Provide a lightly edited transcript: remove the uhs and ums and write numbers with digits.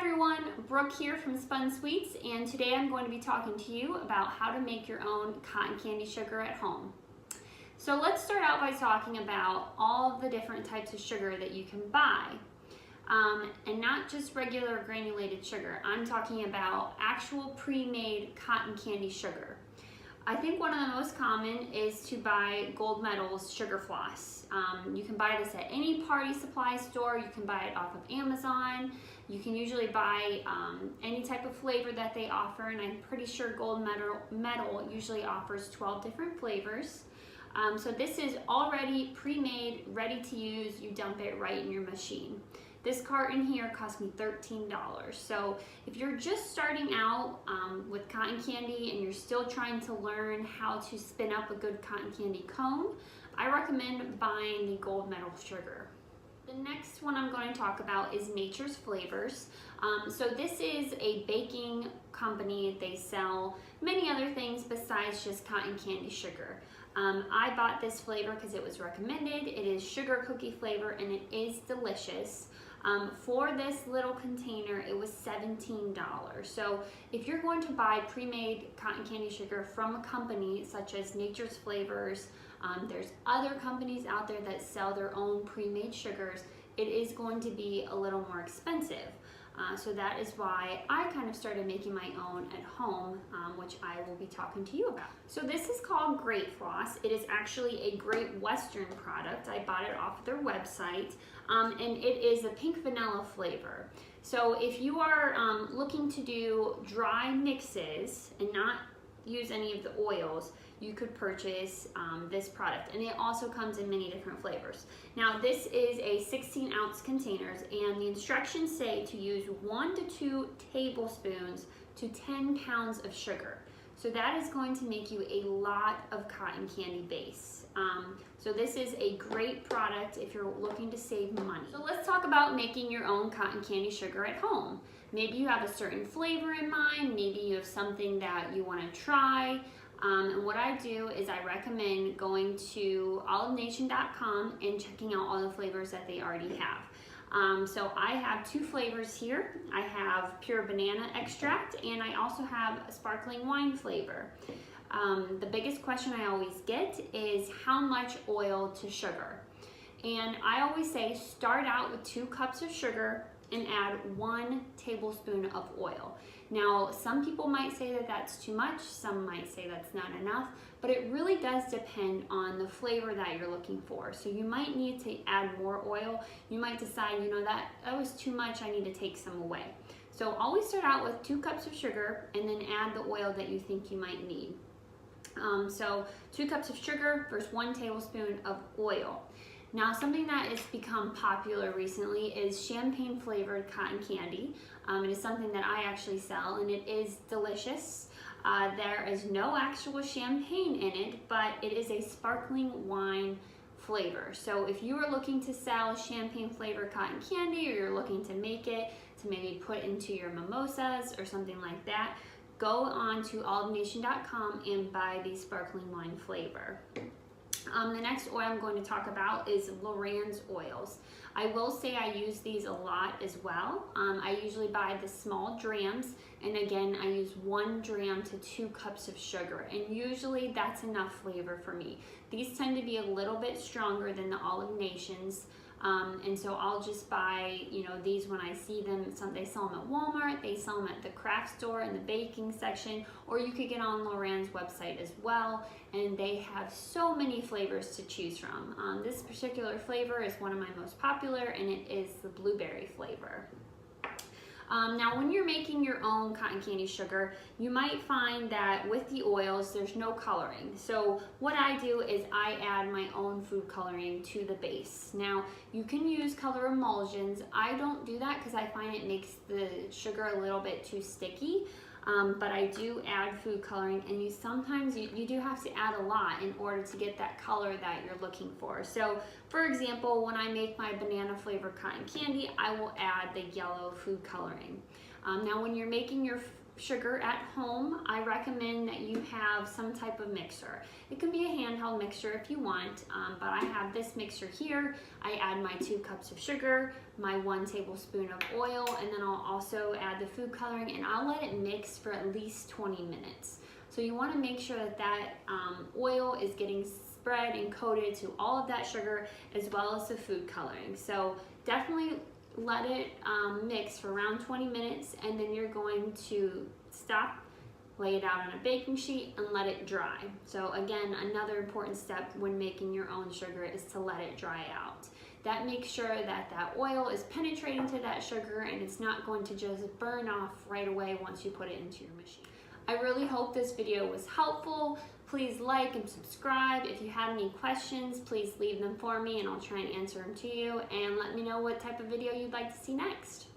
everyone, Brooke here from Spun Sweets, and today I'm going to be talking to you about how to make your own cotton candy sugar at home. So let's start out by talking about all of the different types of sugar that you can buy. And not just regular granulated sugar. I'm talking about actual pre-made cotton candy sugar. I think one of the most common is to buy Gold Medal's sugar floss. You can buy this at any party supply store. You can buy it off of Amazon. You can usually buy any type of flavor that they offer, and I'm pretty sure Gold Medal usually offers 12 different flavors. So this is already pre-made, ready to use. You dump it right in your machine. This carton here cost me $13. So if you're just starting out with cotton candy and you're still trying to learn how to spin up a good cotton candy cone, I recommend buying the Gold Medal sugar. The next one I'm going to talk about is Nature's Flavors. So this is a baking company. They sell many other things besides just cotton candy sugar. I bought this flavor because it was recommended. It is sugar cookie flavor and it is delicious. For this little container, it was $17. So if you're going to buy pre-made cotton candy sugar from a company such as Nature's Flavors, there's other companies out there that sell their own pre-made sugars, it is going to be a little more expensive. So that is why I kind of started making my own at home, which I will be talking to you about. So this is called Great Floss. It is actually a Great Western product. I bought it off their website, and it is a pink vanilla flavor. So if you are looking to do dry mixes and not use any of the oils, you could purchase this product, and it also comes in many different flavors. Now this is a 16-ounce containers, and the instructions say to use 1 to 2 tablespoons to 10 pounds of sugar. So that is going to make you a lot of cotton candy base. So this is a great product if you're looking to save money. So let's talk about making your own cotton candy sugar at home. Maybe you have a certain flavor in mind, maybe you have something that you want to try. And what I do is I recommend going to olivenation.com and checking out all the flavors that they already have. So I have 2 flavors here. I have pure banana extract, and I also have a sparkling wine flavor. The biggest question I always get is how much oil to sugar. And I always say start out with 2 cups of sugar and add 1 tablespoon of oil. Now, some people might say that that's too much, some might say that's not enough, but it really does depend on the flavor that you're looking for. So you might need to add more oil. You might decide, you know, that was too much, I need to take some away. So always start out with 2 cups of sugar and then add the oil that you think you might need. So 2 cups of sugar versus 1 tablespoon of oil. Now, something that has become popular recently is champagne flavored cotton candy. It is something that I actually sell, and it is delicious. There is no actual champagne in it, but it is a sparkling wine flavor. So if you are looking to sell champagne flavored cotton candy, or you're looking to make it to maybe put into your mimosas or something like that, go on to olivenation.com and buy the sparkling wine flavor. The next oil I'm going to talk about is Loran's oils. I will say I use these a lot as well. I usually buy the small drams, and again I use 1 dram to 2 cups of sugar, and usually that's enough flavor for me. These tend to be a little bit stronger than the Olive Nations, and so I'll just buy, you know, these when I see them. They sell them at Walmart, they sell them at the craft store in the baking section, or you could get on Loran's website as well, and they have so many flavors to choose from. This particular flavor is one of my most popular, and it is the blueberry flavor. Now, when you're making your own cotton candy sugar, you might find that with the oils, there's no coloring. So what I do is I add my own food coloring to the base. Now, you can use color emulsions. I don't do that because I find it makes the sugar a little bit too sticky. But I do add food coloring, and sometimes you do have to add a lot in order to get that color that you're looking for. So for example, when I make my banana flavored cotton candy, I will add the yellow food coloring. Now when you're making your sugar at home, I recommend that you have some type of mixer. It can be a handheld mixer if you want, but I have this mixer here. I add my 2 cups of sugar, my 1 tablespoon of oil, and then I'll also add the food coloring, and I'll let it mix for at least 20 minutes. So you want to make sure that that oil is getting spread and coated to all of that sugar as well as the food coloring. So definitely let it mix for around 20 minutes, and then you're going to stop, lay it out on a baking sheet, and let it dry. So again, another important step when making your own sugar is to let it dry out. That makes sure that that oil is penetrating to that sugar and it's not going to just burn off right away once you put it into your machine. I really hope this video was helpful. Please like and subscribe. If you have any questions, please leave them for me and I'll try and answer them to you. And let me know what type of video you'd like to see next.